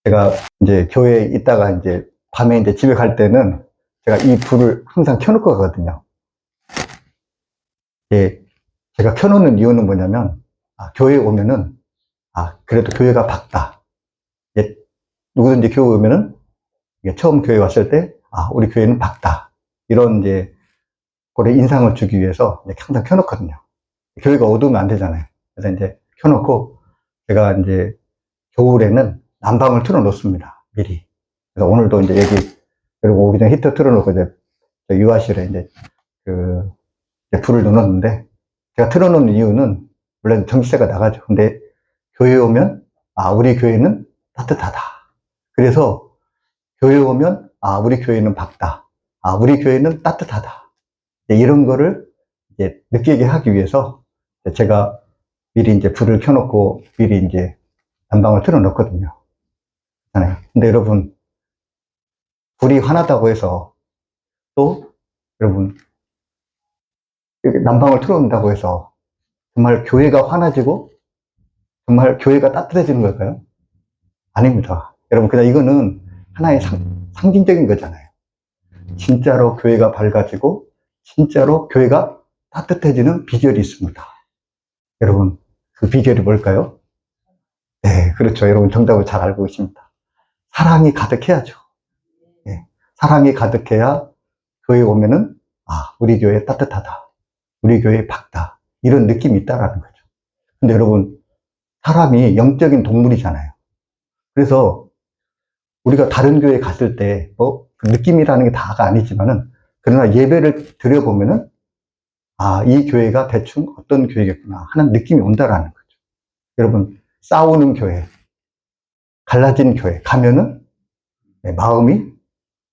제가 이제 교회에 있다가 이제 밤에 이제 집에 갈 때는 제가 이 불을 항상 켜놓고 가거든요. 예, 제가 켜놓는 이유는 뭐냐면, 교회에 오면은, 그래도 교회가 밝다. 예, 누구든지 교회 오면은, 처음 교회 왔을 때, 우리 교회는 밝다. 이런 이제, 그런 인상을 주기 위해서 항상 켜놓거든요. 교회가 어두우면 안 되잖아요. 그래서 이제 켜놓고, 제가 이제 겨울에는 난방을 틀어 놓습니다. 미리. 그래서 오늘도 이제 여기, 그리고 오기 전에 히터 틀어놓고 이제 유아실에 이제 이제 불을 넣어놨는데, 제가 틀어놓는 이유는 원래 전기세가 나가죠. 근데 교회에 오면 우리 교회는 따뜻하다. 그래서 교회에 오면 우리 교회는 밝다. 우리 교회는 따뜻하다. 이런 거를 이제 느끼게 하기 위해서 제가 미리 이제 불을 켜놓고 미리 이제 난방을 틀어놓거든요. 근데 여러분, 불이 환하다고 해서 또 여러분 난방을 틀어놓는다고 해서 정말 교회가 환해지고 정말 교회가 따뜻해지는 걸까요? 아닙니다. 여러분, 그냥 이거는 하나의 상징적인 거잖아요. 진짜로 교회가 밝아지고 진짜로 교회가 따뜻해지는 비결이 있습니다. 여러분, 그 비결이 뭘까요? 네, 그렇죠. 여러분 정답을 잘 알고 계십니다. 사랑이 가득해야죠. 네, 사랑이 가득해야 교회에 오면은 우리 교회 따뜻하다. 우리 교회 밝다. 이런 느낌이 있다라는 거죠. 근데 여러분, 사람이 영적인 동물이잖아요. 그래서 우리가 다른 교회 갔을 때, 그 느낌이라는 게 다가 아니지만은, 그러나 예배를 드려보면은, 이 교회가 대충 어떤 교회겠구나 하는 느낌이 온다라는 거죠. 여러분, 싸우는 교회, 갈라진 교회 가면은, 마음이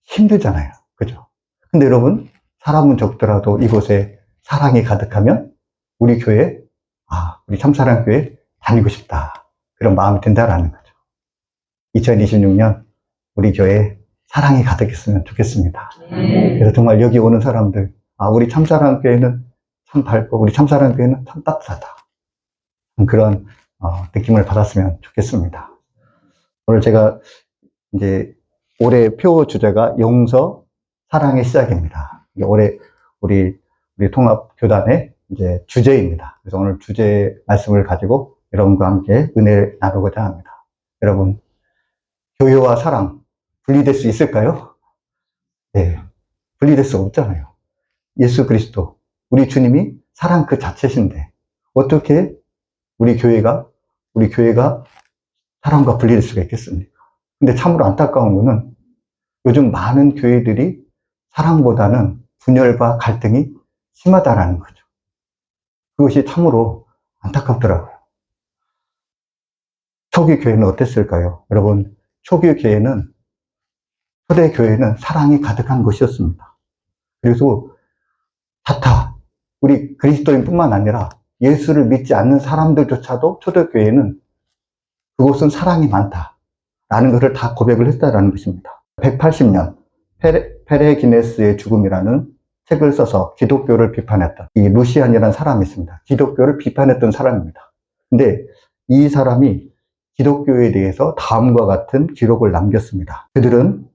힘들잖아요. 그죠? 근데 여러분, 사람은 적더라도 이곳에 사랑이 가득하면, 우리 교회, 우리 참사랑교회 다니고 싶다. 그런 마음이 든다라는 거죠. 2026년, 우리 교회에 사랑이 가득했으면 좋겠습니다. 그래서 정말 여기 오는 사람들, 우리 참사랑교회는 참 밝고, 우리 참사랑교회는 참 따뜻하다. 그런 느낌을 받았으면 좋겠습니다. 오늘 제가 이제 올해 표 주제가 용서, 사랑의 시작입니다. 올해 우리 통합교단의 이제 주제입니다. 그래서 오늘 주제 말씀을 가지고 여러분과 함께 은혜를 나누고자 합니다. 여러분, 교회와 사랑 분리될 수 있을까요? 네, 분리될 수 없잖아요. 예수 그리스도, 우리 주님이 사랑 그 자체신데 어떻게 우리 교회가 사랑과 분리될 수가 있겠습니까? 근데 참으로 안타까운 거는 요즘 많은 교회들이 사랑보다는 분열과 갈등이 심하다라는 거죠. 그것이 참으로 안타깝더라고요. 초기 교회는 어땠을까요? 여러분, 초기 교회는, 초대 교회는 사랑이 가득한 것이었습니다. 그래서 우리 그리스도인뿐만 아니라 예수를 믿지 않는 사람들조차도 초대교회는 그곳은 사랑이 많다라는 것을 다 고백을 했다라는 것입니다. 180년 페레기네스의 죽음이라는 책을 써서 기독교를 비판했던 이 루시안이라는 사람이 있습니다. 기독교를 비판했던 사람입니다. 근데 이 사람이 기독교에 대해서 다음과 같은 기록을 남겼습니다. 그들은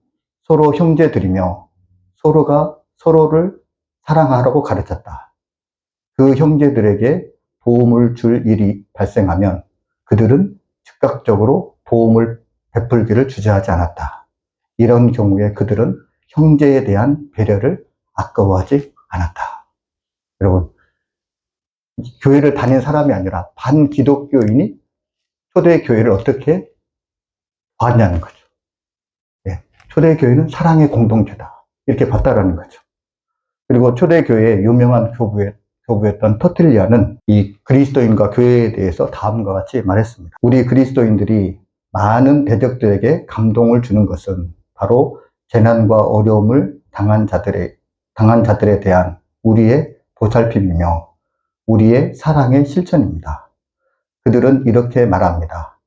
서로 형제들이며 서로가 서로를 사랑하라고 가르쳤다. 그 형제들에게 도움을 줄 일이 발생하면 그들은 즉각적으로 도움을 베풀기를 주저하지 않았다. 이런 경우에 그들은 형제에 대한 배려를 아까워하지 않았다. 여러분, 교회를 다닌 사람이 아니라 반기독교인이 초대교회를 어떻게 봤냐는 거죠. 초대교회는 사랑의 공동체다. 이렇게 봤다라는 거죠. 그리고 초대교회의 유명한 교부였던 터틀리아는 이 그리스도인과 교회에 대해서 다음과 같이 말했습니다. 우리 그리스도인들이 많은 대적들에게 감동을 주는 것은 바로 재난과 어려움을 당한 자들에 대한 우리의 보살핌이며 우리의 사랑의 실천입니다. 그들은 이렇게 말합니다.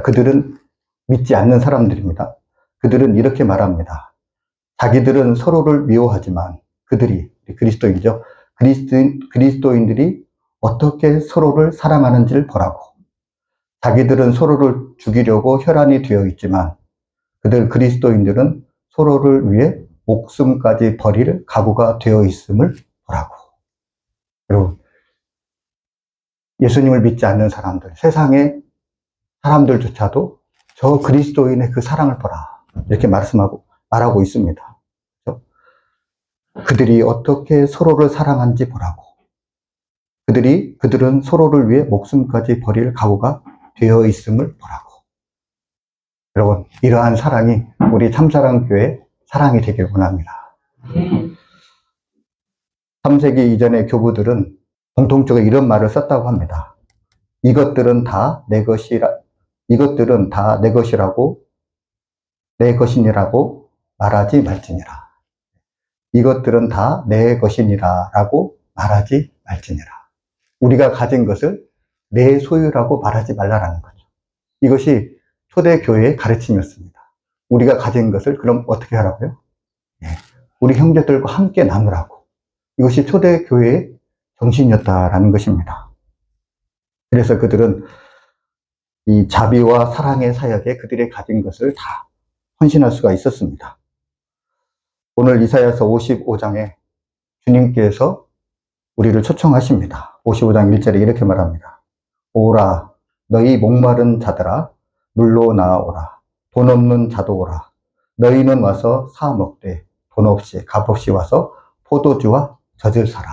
그들은 믿지 않는 사람들입니다. 그들은 이렇게 말합니다. 자기들은 서로를 미워하지만 그들이, 그리스도인이죠. 그리스도인들이 어떻게 서로를 사랑하는지를 보라고. 자기들은 서로를 죽이려고 혈안이 되어 있지만 그리스도인들은 서로를 위해 목숨까지 버릴 각오가 되어 있음을 보라고. 그리고 예수님을 믿지 않는 사람들, 세상의 사람들조차도 저 그리스도인의 그 사랑을 보라. 이렇게 말하고 있습니다. 그렇죠? 그들이 어떻게 서로를 사랑한지 보라고. 그들은 서로를 위해 목숨까지 버릴 각오가 되어 있음을 보라고. 여러분, 이러한 사랑이 우리 참사랑교회 사랑이 되길 원합니다. 3세기 이전의 교부들은 공통적으로 이런 말을 썼다고 합니다. 이것들은 다 내 것이라고, 내 것이니라고 말하지 말지니라. 이것들은 다 내 것이니라 라고 말하지 말지니라. 우리가 가진 것을 내 소유라고 말하지 말라라는 거죠. 이것이 초대교회의 가르침이었습니다. 우리가 가진 것을 그럼 어떻게 하라고요? 우리 형제들과 함께 나누라고. 이것이 초대교회의 정신이었다라는 것입니다. 그래서 그들은 이 자비와 사랑의 사역에 그들이 가진 것을 다 헌신할 수가 있었습니다. 오늘 이사야서 55장에 주님께서 우리를 초청하십니다. 55장 1절에 이렇게 말합니다. 오라, 너희 목마른 자들아, 물로 나아오라. 돈 없는 자도 오라. 너희는 와서 사 먹되 돈 없이 값없이 와서 포도주와 젖을 사라.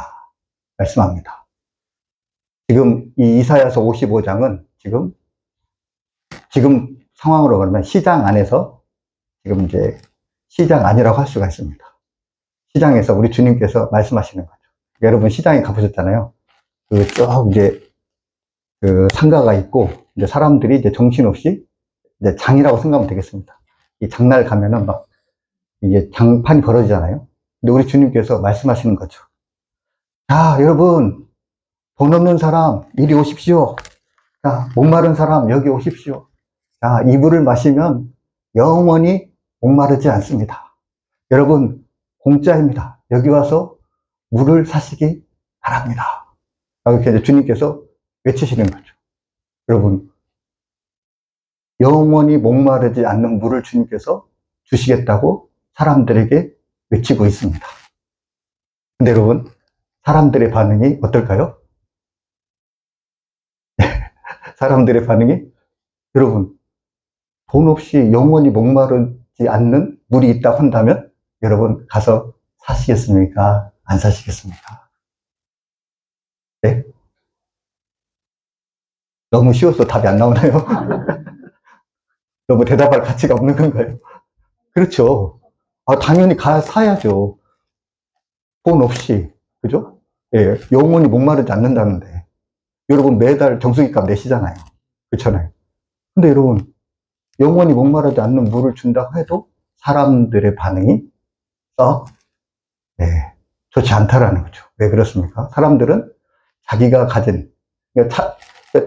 말씀합니다. 지금 이 이사야서 55장은 지금 상황으로 그러면 시장 안에서 지금 이제 시장 아니라고 할 수가 있습니다. 시장에서 우리 주님께서 말씀하시는 거죠. 여러분 시장에 가보셨잖아요. 쭉 이제 그 상가가 있고 이제 사람들이 이제 정신없이 이제 장이라고 생각하면 되겠습니다. 이 장날 가면은 막 이게 장판이 벌어지잖아요. 근데 우리 주님께서 말씀하시는 거죠. 자, 여러분 돈 없는 사람 이리 오십시오. 자, 목마른 사람 여기 오십시오. 자, 이 물을 마시면 영원히 목마르지 않습니다. 여러분 공짜입니다. 여기 와서 물을 사시기 바랍니다. 이렇게 이제 주님께서 외치시는 거죠. 여러분, 영원히 목마르지 않는 물을 주님께서 주시겠다고 사람들에게 외치고 있습니다. 근데 여러분, 사람들의 반응이 어떨까요? 사람들의 반응이, 여러분, 돈 없이 영원히 목마르지 않는 물이 있다고 한다면 여러분 가서 사시겠습니까? 안 사시겠습니까? 네? 너무 쉬워서 답이 안 나오나요? 너무 대답할 가치가 없는 건가요? 그렇죠. 당연히 사야죠. 돈 없이. 그죠? 예, 영원히 목마르지 않는다는데. 여러분 매달 정수기값 내시잖아요. 그렇잖아요. 근데 여러분, 영원히 목마르지 않는 물을 준다고 해도 사람들의 반응이 썩, 좋지 않다라는 거죠. 왜 그렇습니까? 사람들은 자기가 가진, 그러니까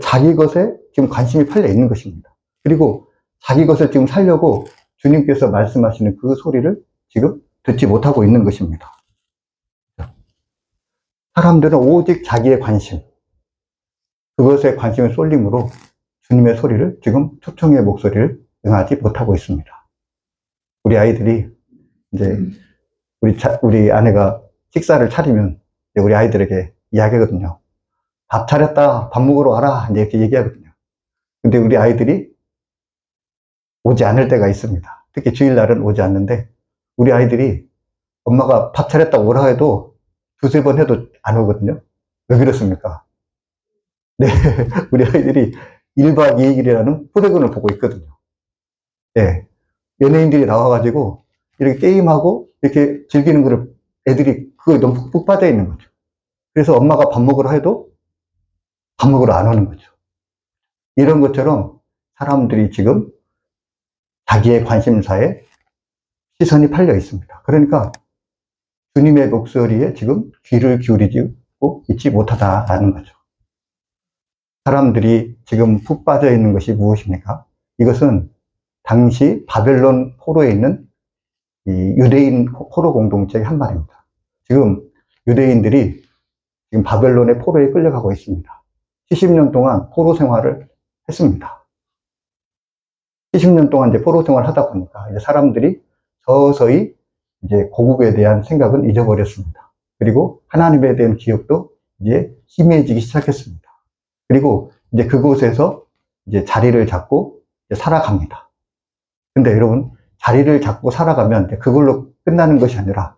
자기 것에 지금 관심이 팔려 있는 것입니다. 그리고 자기 것을 지금 살려고 주님께서 말씀하시는 그 소리를 지금 듣지 못하고 있는 것입니다. 사람들은 오직 자기의 관심, 그것에 관심을 쏠림으로 주님의 소리를 지금 초청의 목소리를 응하지 못하고 있습니다. 우리 아이들이 이제 우리 아내가 식사를 차리면 우리 아이들에게 이야기하거든요. 밥 차렸다, 밥 먹으러 와라, 이렇게 얘기하거든요. 근데 우리 아이들이 오지 않을 때가 있습니다. 특히 주일날은 오지 않는데 우리 아이들이 엄마가 밥 차렸다 오라 해도 두세 번 해도 안 오거든요. 왜 그렇습니까? 네, 우리 아이들이 1박 2일이라는 프로그램을 보고 있거든요. 네, 연예인들이 나와가지고 이렇게 게임하고 이렇게 즐기는 거를 애들이 그거에 너무 푹 빠져 있는 거죠. 그래서 엄마가 밥 먹으러 해도 밥 먹으러 안 오는 거죠. 이런 것처럼 사람들이 지금 자기의 관심사에 시선이 팔려 있습니다. 그러니까 주님의 목소리에 지금 귀를 기울이고 있지 못하다라는 거죠. 사람들이 지금 푹 빠져 있는 것이 무엇입니까? 이것은 당시 바벨론 포로에 있는 이 유대인 포로 공동체의 한 말입니다. 지금 유대인들이 지금 바벨론의 포로에 끌려가고 있습니다. 70년 동안 포로 생활을 했습니다. 70년 동안 이제 포로 생활을 하다 보니까 이제 사람들이 서서히 이제 고국에 대한 생각은 잊어버렸습니다. 그리고 하나님에 대한 기억도 이제 희미해지기 시작했습니다. 그리고 이제 그곳에서 이제 자리를 잡고 이제 살아갑니다. 근데 여러분, 자리를 잡고 살아가면 그걸로 끝나는 것이 아니라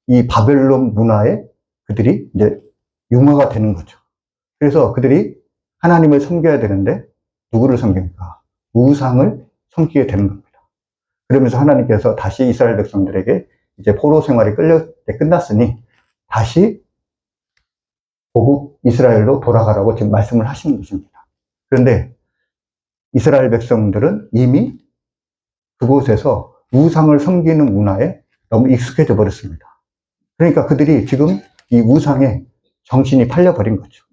이 바벨론 문화에 그들이 이제 융화가 되는 거죠. 그래서 그들이 하나님을 섬겨야 되는데 누구를 섬깁니까? 우상을 섬기게 되는 겁니다. 그러면서 하나님께서 다시 이스라엘 백성들에게 이제 포로 생활이 끝났으니 다시 고국 이스라엘로 돌아가라고 지금 말씀을 하시는 것입니다. 그런데 이스라엘 백성들은 이미 그곳에서 우상을 섬기는 문화에 너무 익숙해져 버렸습니다. 그러니까 그들이 지금 이 우상에 정신이 팔려버린 거죠.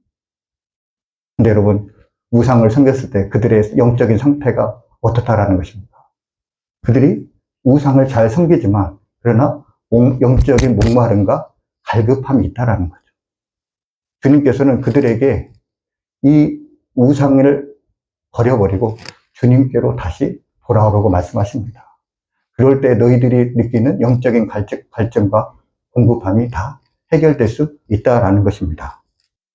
근데 여러분, 우상을 섬겼을 때 그들의 영적인 상태가 어떻다라는 것입니다. 그들이 우상을 잘 섬기지만 그러나 영적인 목마름과 갈급함이 있다라는 거죠. 주님께서는 그들에게 이 우상을 버려버리고 주님께로 다시 돌아오라고 말씀하십니다. 그럴 때 너희들이 느끼는 영적인 갈증과 공급함이 다 해결될 수 있다라는 것입니다.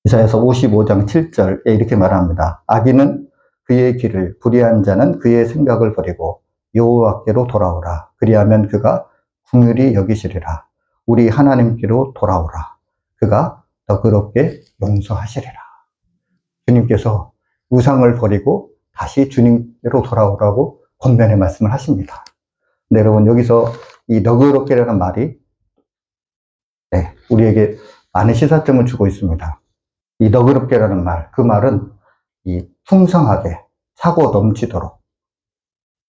이사야서 55장 7절에 이렇게 말합니다. 악인은 그의 길을, 불의한 자는 그의 생각을 버리고 여호와께로 돌아오라. 그리하면 그가 긍휼히 여기시리라. 우리 하나님께로 돌아오라. 그가 너그럽게 용서하시리라. 주님께서 우상을 버리고 다시 주님께로 돌아오라고 권면의 말씀을 하십니다. 근데 여러분, 여기서 이 너그럽게라는 말이 우리에게 많은 시사점을 주고 있습니다. 이 너그럽게라는 말, 그 말은 이 풍성하게 차고 넘치도록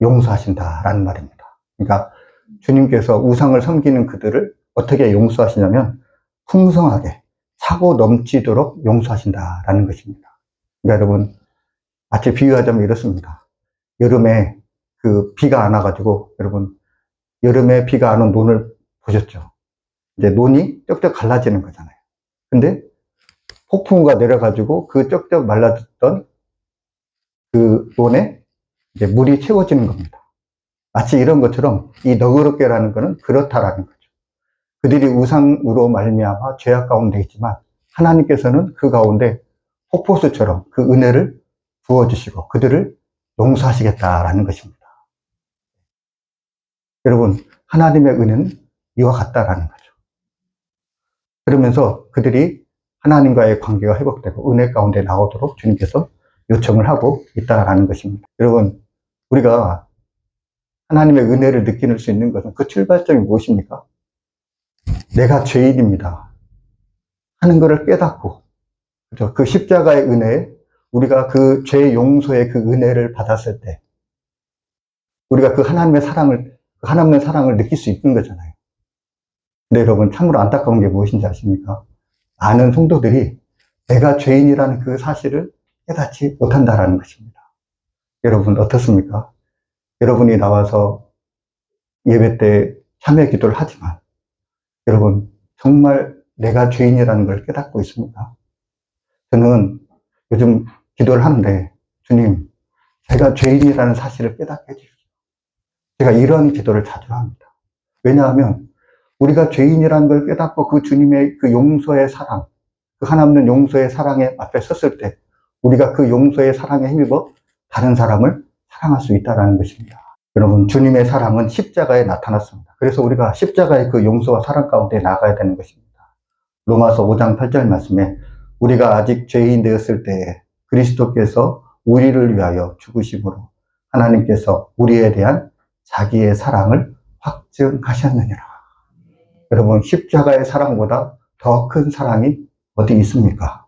용서하신다라는 말입니다. 그러니까 주님께서 우상을 섬기는 그들을 어떻게 용서하시냐면 풍성하게 차고 넘치도록 용서하신다라는 것입니다. 그러니까 여러분, 마치 비유하자면 이렇습니다. 여름에 그 비가 안 와가지고, 여러분, 여름에 비가 안 온 논을 보셨죠? 이제 논이 쩍쩍 갈라지는 거잖아요. 근데 폭풍우가 내려가지고 그 쩍쩍 말라졌던 그 논에 이제 물이 채워지는 겁니다. 마치 이런 것처럼 이 너그럽게라는 것은 그렇다라는 거죠. 그들이 우상으로 말미암아 죄악 가운데 있지만 하나님께서는 그 가운데 폭포수처럼 그 은혜를 부어주시고 그들을 용서하시겠다라는 것입니다. 여러분, 하나님의 은혜는 이와 같다라는 거죠. 그러면서 그들이 하나님과의 관계가 회복되고 은혜 가운데 나오도록 주님께서 요청을 하고 있다라는 것입니다. 여러분, 우리가 하나님의 은혜를 느낄 수 있는 것은 그 출발점이 무엇입니까? 내가 죄인입니다 하는 것을 깨닫고, 그죠? 그 십자가의 은혜에 우리가 그 죄 용서의 그 은혜를 받았을 때 우리가 그 하나님의 사랑을, 그 하나님의 사랑을 느낄 수 있는 거잖아요. 근데 여러분, 참으로 안타까운 게 무엇인지 아십니까? 많은 성도들이 내가 죄인이라는 그 사실을 깨닫지 못한다라는 것입니다. 여러분, 어떻습니까? 여러분이 나와서 예배 때 참여 기도를 하지만 여러분, 정말 내가 죄인이라는 걸 깨닫고 있습니다. 저는 요즘 기도를 하는데, 주님, 제가 죄인이라는 사실을 깨닫게 해주십시오. 제가 이런 기도를 자주 합니다. 왜냐하면 우리가 죄인이라는 걸 깨닫고 그 주님의 그 용서의 사랑, 그 하나님 용서의 사랑에 앞에 섰을 때 우리가 그 용서의 사랑에 힘입어 다른 사람을 사랑할 수 있다는 것입니다. 여러분, 주님의 사랑은 십자가에 나타났습니다. 그래서 우리가 십자가의 그 용서와 사랑 가운데 나가야 되는 것입니다. 로마서 5장 8절 말씀에 우리가 아직 죄인 되었을 때에 그리스도께서 우리를 위하여 죽으심으로 하나님께서 우리에 대한 자기의 사랑을 확증하셨느니라. 여러분, 십자가의 사랑보다 더 큰 사랑이 어디 있습니까?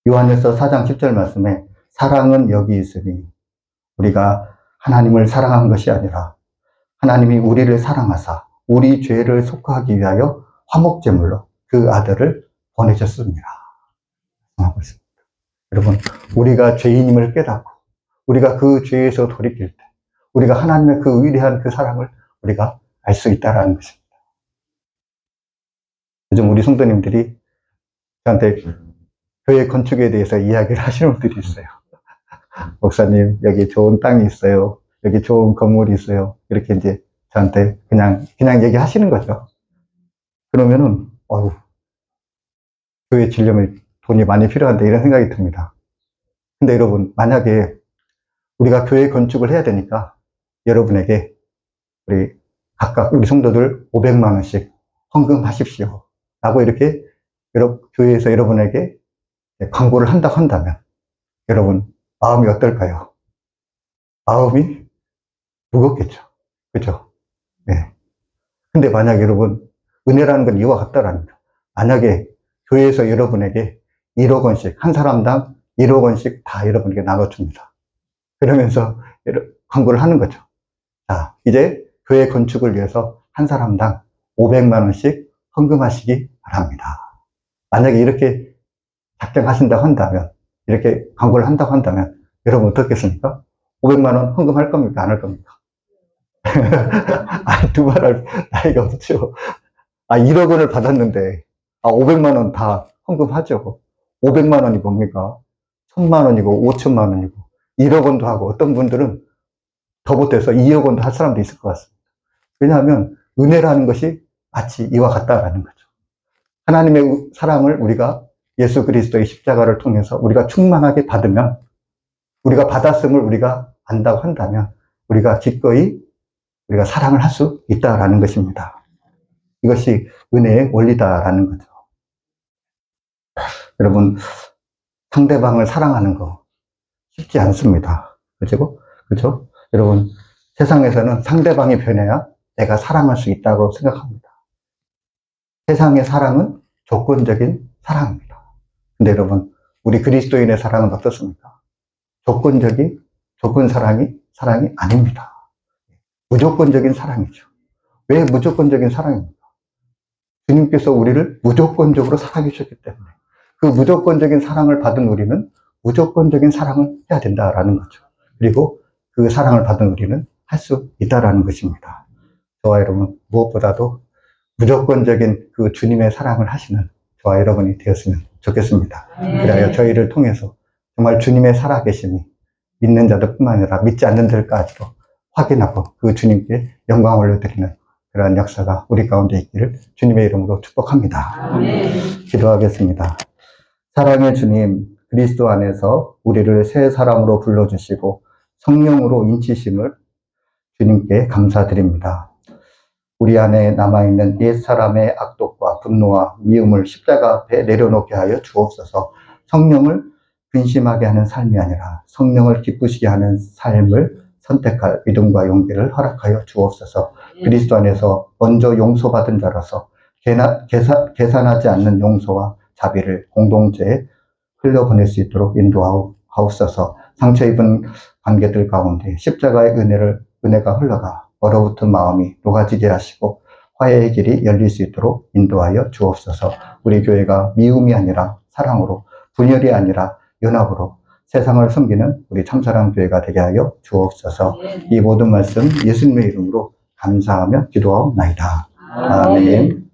요한일서 4장 10절 말씀에 사랑은 여기 있으니 우리가 하나님을 사랑한 것이 아니라 하나님이 우리를 사랑하사 우리 죄를 속하기 위하여 화목제물로 그 아들을 보내셨습니다. 하고 있습니다. 여러분, 우리가 죄인임을 깨닫고 우리가 그 죄에서 돌이킬 때 우리가 하나님의 그 위대한 그 사랑을 우리가 알 수 있다는 것입니다. 요즘 우리 성도님들이 저한테 교회 건축에 대해서 이야기를 하시는 분들이 있어요. 목사님, 여기 좋은 땅이 있어요. 여기 좋은 건물이 있어요. 이렇게 이제 저한테 그냥 얘기하시는 거죠. 그러면은, 교회 지려면 돈이 많이 필요한데 이런 생각이 듭니다. 근데 여러분, 만약에 우리가 교회 건축을 해야 되니까 여러분에게 각각 우리 성도들 500만 원씩 헌금하십시오. 라고 이렇게 교회에서 여러분에게 광고를 한다고 한다면 여러분 마음이 어떨까요? 마음이 무겁겠죠. 그죠? 네. 근데 만약 여러분 은혜라는 건 이와 같다라는 거. 만약에 교회에서 여러분에게 1억 원씩 한 사람당 1억 원씩 다 여러분에게 나눠줍니다. 그러면서 광고를 하는 거죠. 자, 이제 교회 건축을 위해서 한 사람당 500만 원씩 헌금하시기 바랍니다. 만약에 이렇게 작정하신다고 한다면, 이렇게 광고를 한다고 한다면, 여러분 어떻겠습니까? 500만 원 헌금할 겁니까? 안 할 겁니까? 아니, 두말할 나이가 없죠. 1억 원을 받았는데, 500만 원 다 헌금하죠. 500만 원이 뭡니까? 1000만 원이고, 5천만 원이고, 1억 원도 하고, 어떤 분들은 더 못해서 2억 원도 할 사람도 있을 것 같습니다. 왜냐하면, 은혜라는 것이 마치 이와 같다라는 거죠. 하나님의 사랑을 우리가 예수 그리스도의 십자가를 통해서 우리가 충만하게 받으면, 우리가 받았음을 우리가 안다고 한다면, 우리가 기꺼이 우리가 사랑을 할 수 있다라는 것입니다. 이것이 은혜의 원리다라는 거죠. 여러분, 상대방을 사랑하는 거 쉽지 않습니다. 그죠? 그죠? 여러분, 세상에서는 상대방이 변해야 내가 사랑할 수 있다고 생각합니다. 세상의 사랑은 조건적인 사랑입니다. 근데 여러분, 우리 그리스도인의 사랑은 어떻습니까? 조건 사랑이 아닙니다. 무조건적인 사랑이죠. 왜 무조건적인 사랑입니까? 주님께서 우리를 무조건적으로 사랑해 주셨기 때문에 그 무조건적인 사랑을 받은 우리는 무조건적인 사랑을 해야 된다라는 거죠. 그리고 그 사랑을 받은 우리는 할 수 있다라는 것입니다. 저와 여러분 무엇보다도 무조건적인 그 주님의 사랑을 하시는 저와 여러분이 되었으면 좋겠습니다. 그래야 저희를 통해서 정말 주님의 살아계심이 믿는 자들뿐만 아니라 믿지 않는 자들까지도 확인하고 그 주님께 영광을 올려드리는 그러한 역사가 우리 가운데 있기를 주님의 이름으로 축복합니다. 기도하겠습니다. 사랑의 주님, 그리스도 안에서 우리를 새 사람으로 불러주시고 성령으로 인치심을 주님께 감사드립니다. 우리 안에 남아있는 옛사람의 악독과 분노와 미움을 십자가 앞에 내려놓게 하여 주옵소서. 성령을 근심하게 하는 삶이 아니라 성령을 기쁘시게 하는 삶을 선택할 믿음과 용기를 허락하여 주옵소서. 그리스도 안에서 먼저 용서받은 자로서 계산하지 않는 용서와 자비를 공동체에 흘려보낼 수 있도록 인도하옵소서. 상처 입은 관계들 가운데 십자가의 은혜가 흘러가 얼어붙은 마음이 녹아지게 하시고 화해의 길이 열릴 수 있도록 인도하여 주옵소서. 우리 교회가 미움이 아니라 사랑으로, 분열이 아니라 연합으로 세상을 섬기는 우리 참사랑 교회가 되게 하여 주옵소서. 이 모든 말씀 예수님의 이름으로 감사하며 기도하옵나이다. 아멘.